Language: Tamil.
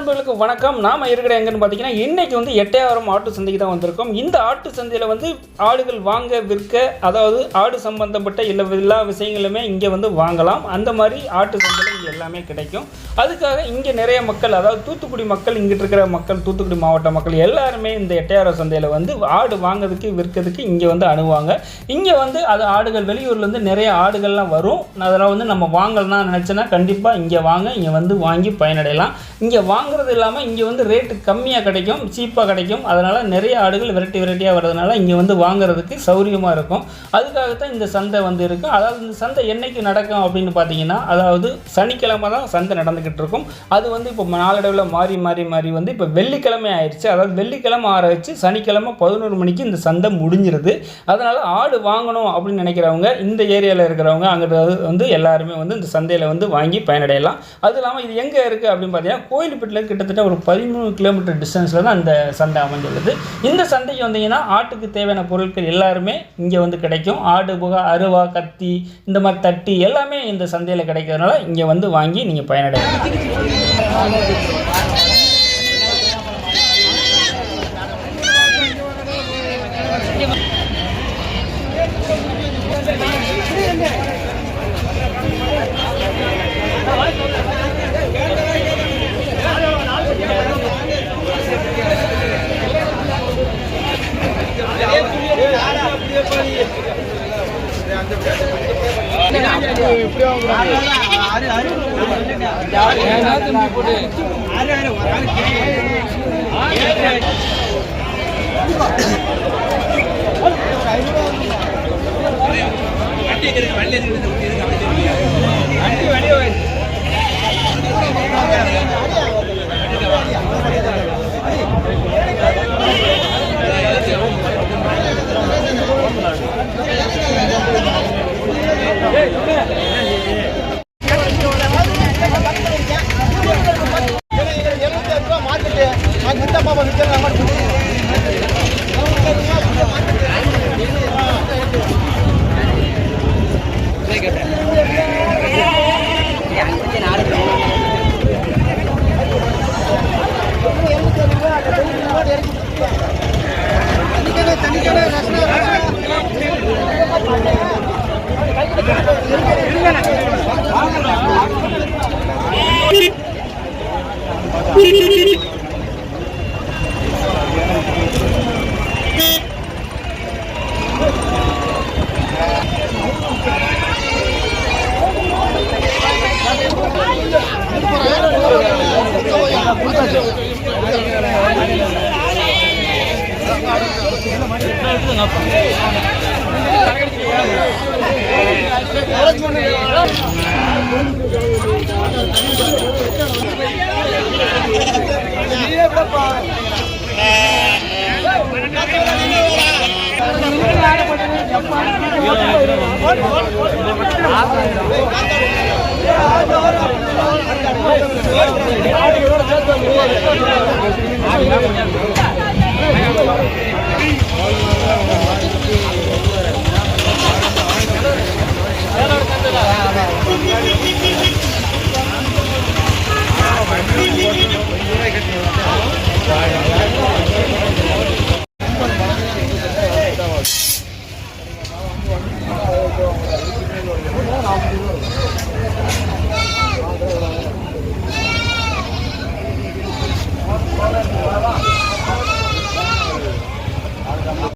நண்பர்களுக்கு வணக்கம். நாம இருக்கிற எங்கன்னு பார்த்தீங்கன்னா இன்னைக்கு வந்து எட்டயபுரம் ஆட்டு சந்தைக்கு தான் வந்திருக்கோம். இந்த ஆட்டு சந்தையில் வந்து ஆடுகள் வாங்க விற்க, அதாவது ஆடு சம்பந்தப்பட்ட எல்லா விஷயங்களுமே இங்கே வந்து வாங்கலாம். அந்த மாதிரி ஆட்டு சந்தையில் இங்கே எல்லாமே கிடைக்கும். அதுக்காக இங்கே நிறைய மக்கள், அதாவது தூத்துக்குடி மக்கள், இங்கிட்டு இருக்கிற மக்கள், தூத்துக்குடி மாவட்ட மக்கள் எல்லாருமே இந்த எட்டயபுரம் சந்தையில் வந்து ஆடு வாங்கிறதுக்கு விற்கிறதுக்கு இங்கே வந்து அணுவாங்க. இங்கே வந்து அது ஆடுகள் வெளியூர்லேருந்து நிறைய ஆடுகள்லாம் வரும். அதெல்லாம் வந்து நம்ம வாங்கலாம் நினச்சோன்னா கண்டிப்பாக இங்கே வாங்க, இங்கே வந்து வாங்கி பயனடையலாம். இங்கே வாங்குறது இல்லாமல் இங்கே வந்து ரேட்டு கம்மியாக கிடைக்கும், சீப்பாக கிடைக்கும். அதனால் நிறைய ஆடுகள் வெரைட்டியாக வர்றதுனால இங்கே வந்து வாங்குறதுக்கு சௌரியமாக இருக்கும். அதுக்காகத்தான் இந்த சந்தை வந்து இருக்கும். அதாவது இந்த சந்தை என்றைக்கு நடக்கும் அப்படின்னு பார்த்தீங்கன்னா, அதாவது சனிக்கிழமை தான் சந்தை நடந்துக்கிட்டு இருக்கும். அது வந்து இப்போ நாளடைவில் மாறி வந்து இப்போ வெள்ளிக்கிழமை ஆயிடுச்சு. அதாவது வெள்ளிக்கிழமை ஆரம்பிச்சு சனிக்கிழமை 11 மணிக்கு இந்த சந்தை முடிஞ்சிருது. அதனால் ஆடு வாங்கணும் அப்படின்னு நினைக்கிறவங்க, இந்த ஏரியாவில் இருக்கிறவங்க அங்கே வந்து எல்லாருமே வந்து இந்த சந்தையில் வந்து வாங்கி பயனடையலாம். அது இல்லாமல் இது எங்கே இருக்குது அப்படின்னு பார்த்தீங்கன்னா, கோயில்பட்டில் கிட்டத்தட்ட ஒரு 13 கிலோமீட்டர் டிஸ்டன்ஸில் தான் அந்த சந்தை அமைஞ்சுள்ளது. இந்த சந்தைக்கு வந்தீங்கன்னா ஆட்டுக்கு தேவையான பொருட்கள் எல்லாருமே இங்கே வந்து கிடைக்கும். ஆடு புகை, அருவா, கத்தி, இந்த மாதிரி தட்டி எல்லாமே இந்த சந்தையில் கிடைக்கிறதுனால இங்கே வந்து வாங்கி நீங்கள் பயனடையலாம்.